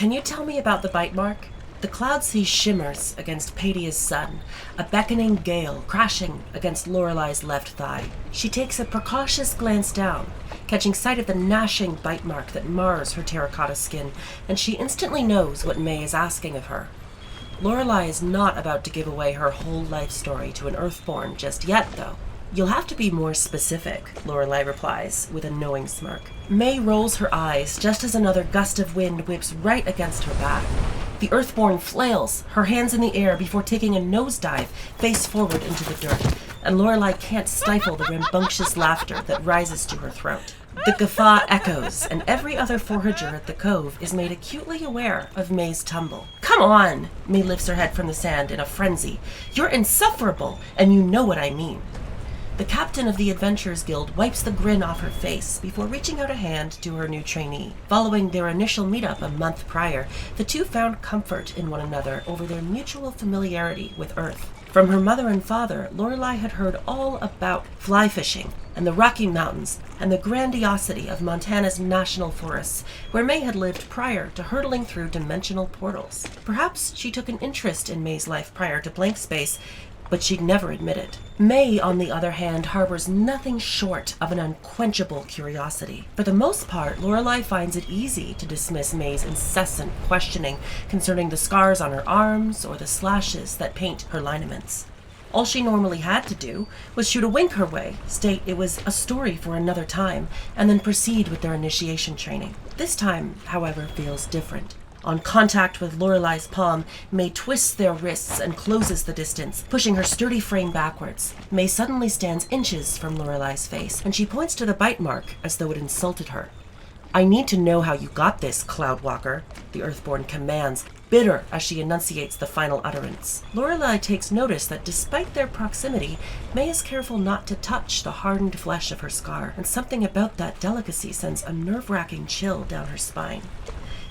Can you tell me about the bite mark? The cloud sea shimmers against Paidia's sun, a beckoning gale crashing against Laurelei's left thigh. She takes a precautious glance down, catching sight of the gnashing bite mark that mars her terracotta skin, and she instantly knows what May is asking of her. Laurelei is not about to give away her whole life story to an Earthborn just yet, though. You'll have to be more specific, Laurelei replies, with a knowing smirk. May rolls her eyes just as another gust of wind whips right against her back. The Earthborn flails, her hands in the air before taking a nosedive face forward into the dirt, and Laurelei can't stifle the rambunctious laughter that rises to her throat. The guffaw echoes, and every other forager at the cove is made acutely aware of May's tumble. Come on! May lifts her head from the sand in a frenzy. You're insufferable, and you know what I mean. The captain of the Adventurers Guild wipes the grin off her face before reaching out a hand to her new trainee. Following their initial meetup a month prior, the two found comfort in one another over their mutual familiarity with Earth. From her mother and father, Laurelei had heard all about fly fishing and the Rocky Mountains and the grandiosity of Montana's national forests, where May had lived prior to hurtling through dimensional portals. Perhaps she took an interest in May's life prior to Blank Space, but she'd never admit it. May, on the other hand, harbors nothing short of an unquenchable curiosity. For the most part, Laurelei finds it easy to dismiss May's incessant questioning concerning the scars on her arms or the slashes that paint her lineaments. All she normally had to do was shoot a wink her way, state it was a story for another time, and then proceed with their initiation training. This time, however, feels different. On contact with Laurelei's palm, May twists their wrists and closes the distance, pushing her sturdy frame backwards. May suddenly stands inches from Laurelei's face, and she points to the bite mark as though it insulted her. I need to know how you got this, Cloudwalker, the Earthborn commands, bitter as she enunciates the final utterance. Laurelei takes notice that despite their proximity, May is careful not to touch the hardened flesh of her scar, and something about that delicacy sends a nerve-wracking chill down her spine.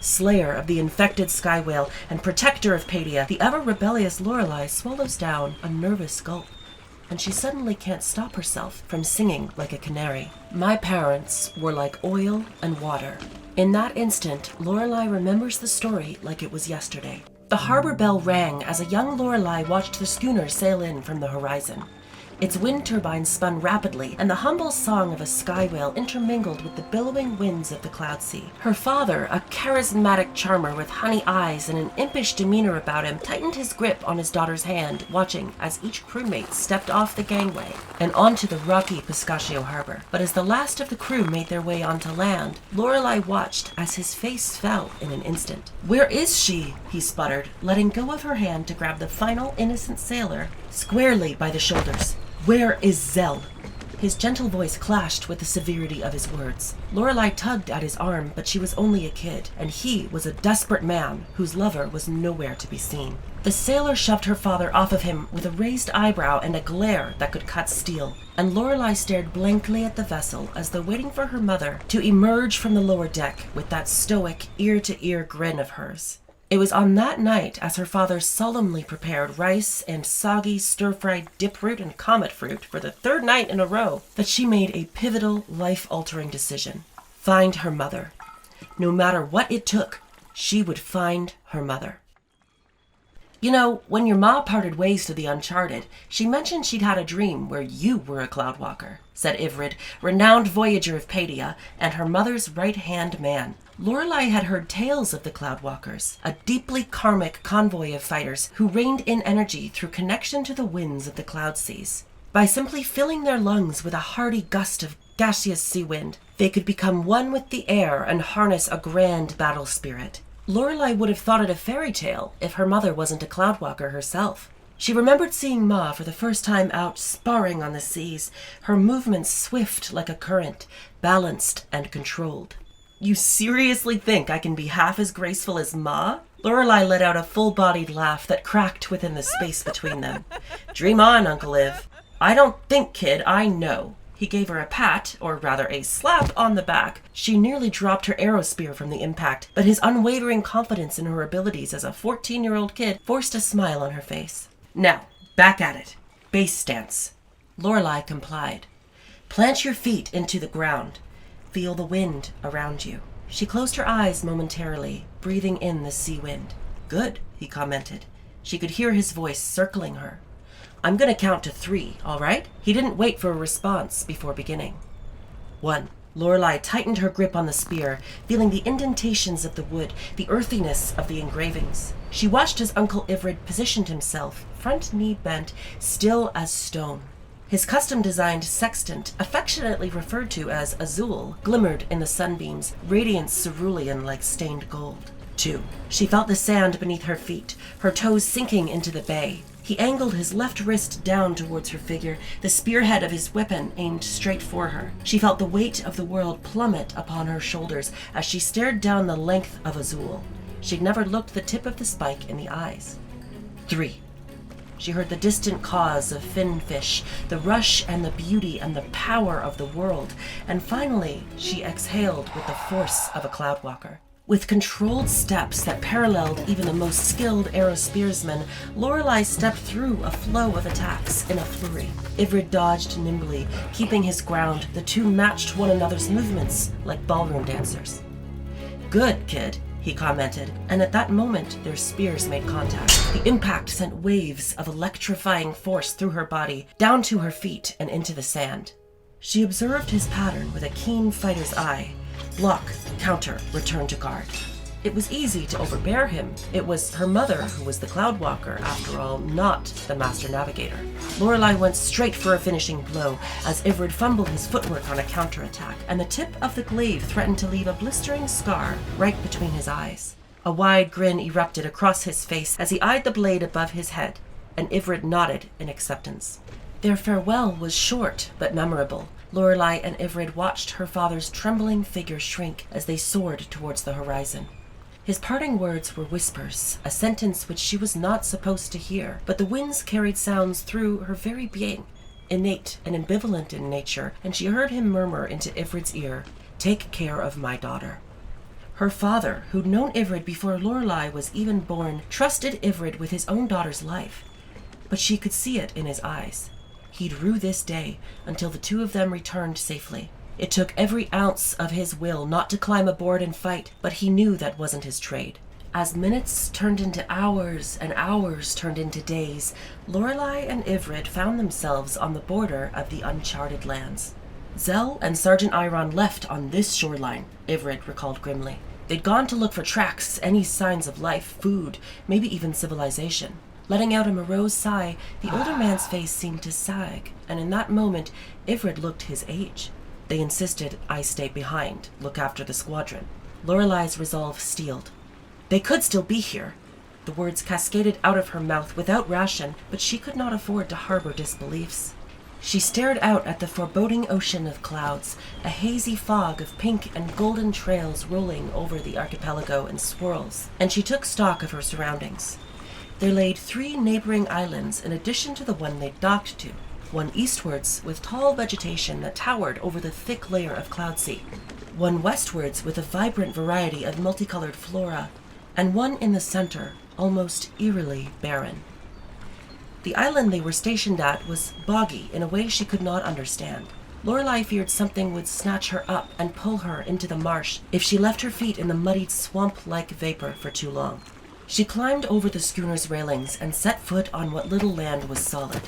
Slayer of the infected sky whale and protector of Paidia, the ever-rebellious Laurelei swallows down a nervous gulp, and she suddenly can't stop herself from singing like a canary. My parents were like oil and water. In that instant, Laurelei remembers the story like it was yesterday. The harbor bell rang as a young Laurelei watched the schooner sail in from the horizon. Its wind turbines spun rapidly, and the humble song of a sky whale intermingled with the billowing winds of the cloud sea. Her father, a charismatic charmer with honey eyes and an impish demeanor about him, tightened his grip on his daughter's hand, watching as each crewmate stepped off the gangway and onto the rocky Pistachio Harbor. But as the last of the crew made their way onto land, Laurelei watched as his face fell in an instant. "Where is she?" he sputtered, letting go of her hand to grab the final innocent sailor squarely by the shoulders. "Where is Zell?" His gentle voice clashed with the severity of his words. Laurelei tugged at his arm, but she was only a kid, and he was a desperate man whose lover was nowhere to be seen. The sailor shoved her father off of him with a raised eyebrow and a glare that could cut steel, and Laurelei stared blankly at the vessel as though waiting for her mother to emerge from the lower deck with that stoic, ear-to-ear grin of hers. It was on that night, as her father solemnly prepared rice and soggy stir-fried diproot and comet fruit for the third night in a row, that she made a pivotal, life-altering decision. Find her mother. No matter what it took, she would find her mother. You know, when your ma parted ways to the uncharted, she mentioned she'd had a dream where you were a Cloudwalker, said Ivrid, renowned voyager of Paidia and her mother's right-hand man. Laurelei had heard tales of the Cloudwalkers, a deeply karmic convoy of fighters who reined in energy through connection to the winds of the cloud seas. By simply filling their lungs with a hearty gust of gaseous sea wind, they could become one with the air and harness a grand battle spirit. Laurelei would have thought it a fairy tale if her mother wasn't a Cloudwalker herself. She remembered seeing Ma for the first time out sparring on the seas, her movements swift like a current, balanced and controlled. You seriously think I can be half as graceful as Ma? Laurelei let out a full-bodied laugh that cracked within the space between them. Dream on, Uncle Iv. I don't think, kid, I know. He gave her a pat, or rather a slap, on the back. She nearly dropped her arrow spear from the impact, but his unwavering confidence in her abilities as a 14-year-old kid forced a smile on her face. Now, back at it. Base stance. Laurelei complied. Plant your feet into the ground. Feel the wind around you. She closed her eyes momentarily, breathing in the sea wind. "Good," he commented. She could hear his voice circling her. "I'm gonna count to 3, all right?" He didn't wait for a response before beginning. 1. Laurelei tightened her grip on the spear, feeling the indentations of the wood, the earthiness of the engravings. She watched as Uncle Ivrid positioned himself, front knee bent, still as stone. His custom-designed sextant, affectionately referred to as Azul, glimmered in the sunbeams, radiance cerulean like stained gold. 2. She felt the sand beneath her feet, her toes sinking into the bay. He angled his left wrist down towards her figure, the spearhead of his weapon aimed straight for her. She felt the weight of the world plummet upon her shoulders as she stared down the length of Azul. She'd never looked the tip of the spike in the eyes. 3. She heard the distant caws of finfish, the rush and the beauty and the power of the world, and finally she exhaled with the force of a cloudwalker. With controlled steps that paralleled even the most skilled arrow spearsman, Laurelei stepped through a flow of attacks in a flurry. Ivrid dodged nimbly, keeping his ground. The two matched one another's movements like ballroom dancers. "Good, kid," he commented, and at that moment their spears made contact. The impact sent waves of electrifying force through her body, down to her feet and into the sand. She observed his pattern with a keen fighter's eye. Block, counter, return to guard. It was easy to overbear him. It was her mother who was the Cloudwalker, after all, not the Master Navigator. Laurelei went straight for a finishing blow as Ivrid fumbled his footwork on a counterattack, and the tip of the glaive threatened to leave a blistering scar right between his eyes. A wide grin erupted across his face as he eyed the blade above his head, and Ivrid nodded in acceptance. Their farewell was short but memorable. Laurelei and Ivrid watched her father's trembling figure shrink as they soared towards the horizon. His parting words were whispers, a sentence which she was not supposed to hear, but the winds carried sounds through her very being, innate and ambivalent in nature, and she heard him murmur into Ivrid's ear, "Take care of my daughter." Her father, who'd known Ivrid before Laurelei was even born, trusted Ivrid with his own daughter's life, but she could see it in his eyes. He'd rue this day until the two of them returned safely. It took every ounce of his will not to climb aboard and fight, but he knew that wasn't his trade. As minutes turned into hours and hours turned into days, Laurelei and Ivrid found themselves on the border of the uncharted lands. Zell and Sergeant Iron left on this shoreline, Ivrid recalled grimly. They'd gone to look for tracks, any signs of life, food, maybe even civilization. Letting out a morose sigh, the older man's face seemed to sag, and in that moment, Ivrid looked his age. They insisted I stay behind, look after the squadron. Lorelei's resolve steeled. They could still be here. The words cascaded out of her mouth without ration, but she could not afford to harbor disbeliefs. She stared out at the foreboding ocean of clouds, a hazy fog of pink and golden trails rolling over the archipelago in swirls, and she took stock of her surroundings. There laid 3 neighboring islands in addition to the one they'd docked to, one eastwards with tall vegetation that towered over the thick layer of cloud sea, one westwards with a vibrant variety of multicolored flora, and one in the center, almost eerily barren. The island they were stationed at was boggy in a way she could not understand. Laurelei feared something would snatch her up and pull her into the marsh if she left her feet in the muddied swamp-like vapor for too long. She climbed over the schooner's railings and set foot on what little land was solid.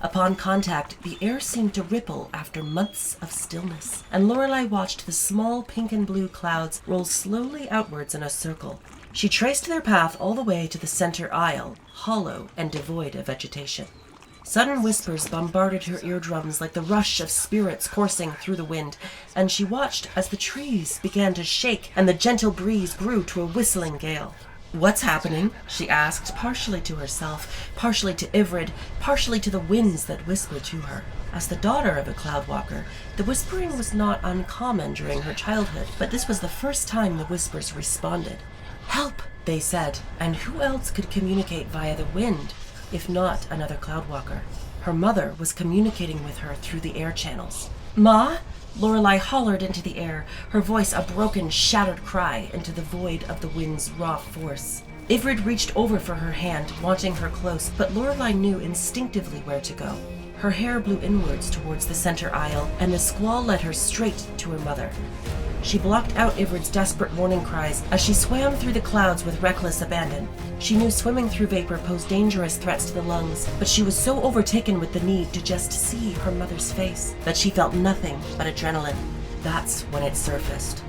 Upon contact, the air seemed to ripple after months of stillness, and Laurelei watched the small pink and blue clouds roll slowly outwards in a circle. She traced their path all the way to the center isle, hollow and devoid of vegetation. Sudden whispers bombarded her eardrums like the rush of spirits coursing through the wind, and she watched as the trees began to shake and the gentle breeze grew to a whistling gale. "What's happening?" she asked, partially to herself, partially to Ivrid, partially to the winds that whispered to her. As the daughter of a Cloudwalker, the whispering was not uncommon during her childhood, but this was the first time the whispers responded. "Help!" they said, and who else could communicate via the wind, if not another Cloudwalker? Her mother was communicating with her through the air channels. "Ma?" Laurelei hollered into the air, her voice a broken, shattered cry into the void of the wind's raw force. Ivrid reached over for her hand, wanting her close, but Laurelei knew instinctively where to go. Her hair blew inwards towards the center aisle, and the squall led her straight to her mother. She blocked out Ivred's desperate warning cries as she swam through the clouds with reckless abandon. She knew swimming through vapor posed dangerous threats to the lungs, but she was so overtaken with the need to just see her mother's face that she felt nothing but adrenaline. That's when it surfaced.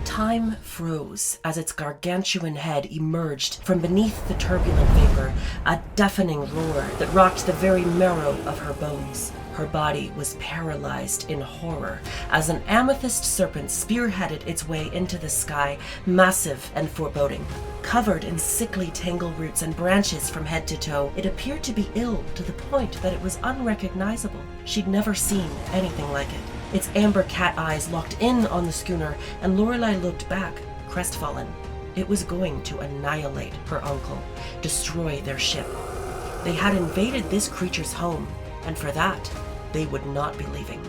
Time froze as its gargantuan head emerged from beneath the turbulent vapor, a deafening roar that rocked the very marrow of her bones. Her body was paralyzed in horror as an amethyst serpent spearheaded its way into the sky, massive and foreboding. Covered in sickly tangle roots and branches from head to toe, it appeared to be ill to the point that it was unrecognizable. She'd never seen anything like it. Its amber cat eyes locked in on the schooner, and Laurelei looked back, crestfallen. It was going to annihilate her uncle, destroy their ship. They had invaded this creature's home, and for that, they would not be leaving.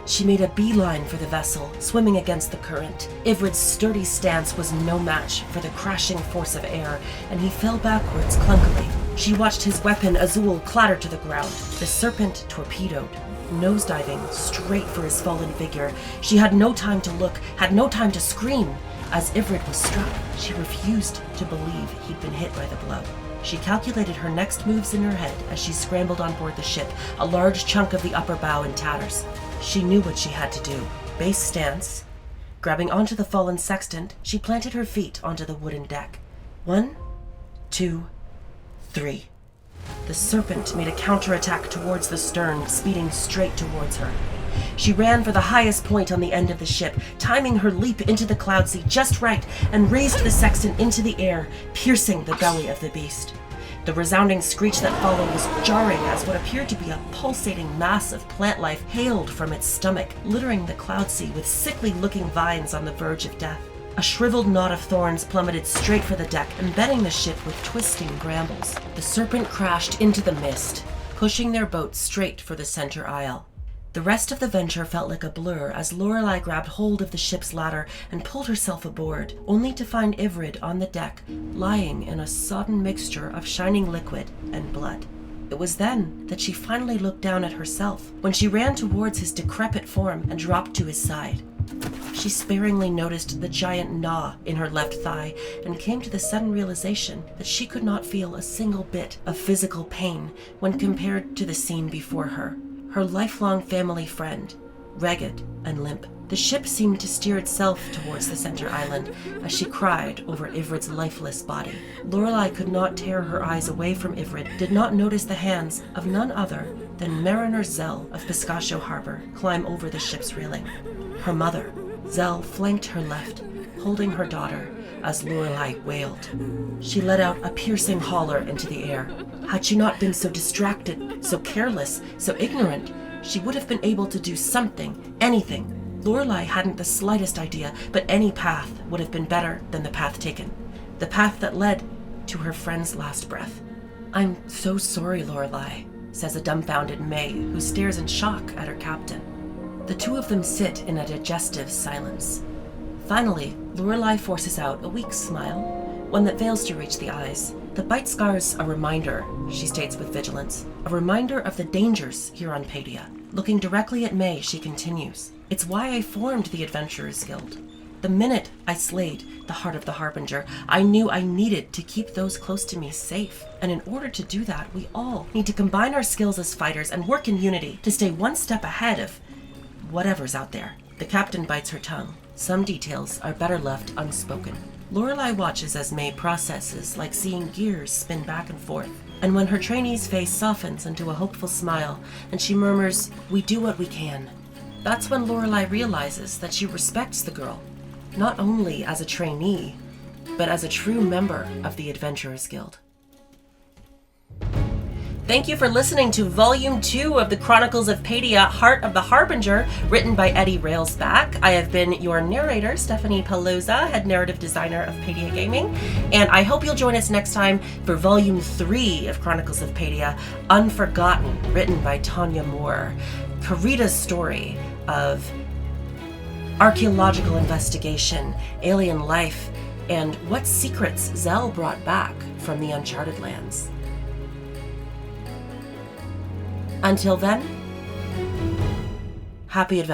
She made a beeline for the vessel, swimming against the current. Ivred's sturdy stance was no match for the crashing force of air, and he fell backwards clunkily. She watched his weapon Azul clatter to the ground. The serpent torpedoed, nosediving straight for his fallen figure. She had no time to look, had no time to scream. As Ivred was struck, she refused to believe he'd been hit by the blow. She calculated her next moves in her head as she scrambled on board the ship, a large chunk of the upper bow in tatters. She knew what she had to do. Base stance. Grabbing onto the fallen sextant, she planted her feet onto the wooden deck. 1, 2, 3. The serpent made a counterattack towards the stern, speeding straight towards her. She ran for the highest point on the end of the ship, timing her leap into the cloud sea just right, and raised the sextant into the air, piercing the belly of the beast. The resounding screech that followed was jarring as what appeared to be a pulsating mass of plant life hailed from its stomach, littering the cloud sea with sickly-looking vines on the verge of death. A shriveled knot of thorns plummeted straight for the deck, embedding the ship with twisting brambles. The serpent crashed into the mist, pushing their boat straight for the center aisle. The rest of the venture felt like a blur as Laurelei grabbed hold of the ship's ladder and pulled herself aboard, only to find Ivred on the deck, lying in a sodden mixture of shining liquid and blood. It was then that she finally looked down at herself, when she ran towards his decrepit form and dropped to his side. She sparingly noticed the giant gnaw in her left thigh and came to the sudden realization that she could not feel a single bit of physical pain when compared to the scene before her. Her lifelong family friend, ragged and limp. The ship seemed to steer itself towards the center island as she cried over Ivred's lifeless body. Laurelei could not tear her eyes away from Ivred, did not notice the hands of none other than Mariner Zell of Piscatio Harbor climb over the ship's railing. Her mother, Zell, flanked her left, holding her daughter as Laurelei wailed. She let out a piercing holler into the air. Had she not been so distracted, so careless, so ignorant, she would have been able to do something, anything. Laurelei hadn't the slightest idea, but any path would have been better than the path taken. The path that led to her friend's last breath. "I'm so sorry, Laurelei," says a dumbfounded May, who stares in shock at her captain. The two of them sit in a digestive silence. Finally, Laurelei forces out a weak smile, one that fails to reach the eyes. "The bite scar's a reminder," she states with vigilance. "A reminder of the dangers here on Paidia." Looking directly at May, she continues. "It's why I formed the Adventurers Guild. The minute I slayed the heart of the Harbinger, I knew I needed to keep those close to me safe. And in order to do that, we all need to combine our skills as fighters and work in unity to stay one step ahead of whatever's out there." The captain bites her tongue. Some details are better left unspoken. Laurelei watches as May processes, like seeing gears spin back and forth. And when her trainee's face softens into a hopeful smile, and she murmurs, "We do what we can," that's when Laurelei realizes that she respects the girl, not only as a trainee, but as a true member of the Adventurers Guild. Thank you for listening to Volume 2 of the Chronicles of Paidia, Heart of the Harbinger, written by Edie Railsback. I have been your narrator, Stephanie Pelosa, head narrative designer of Paidia Gaming, and I hope you'll join us next time for Volume 3 of Chronicles of Paidia, Unforgotten, written by Tanya Moore. Karita's story of archaeological investigation, alien life, and what secrets Zell brought back from the Uncharted Lands. Until then, happy adventure.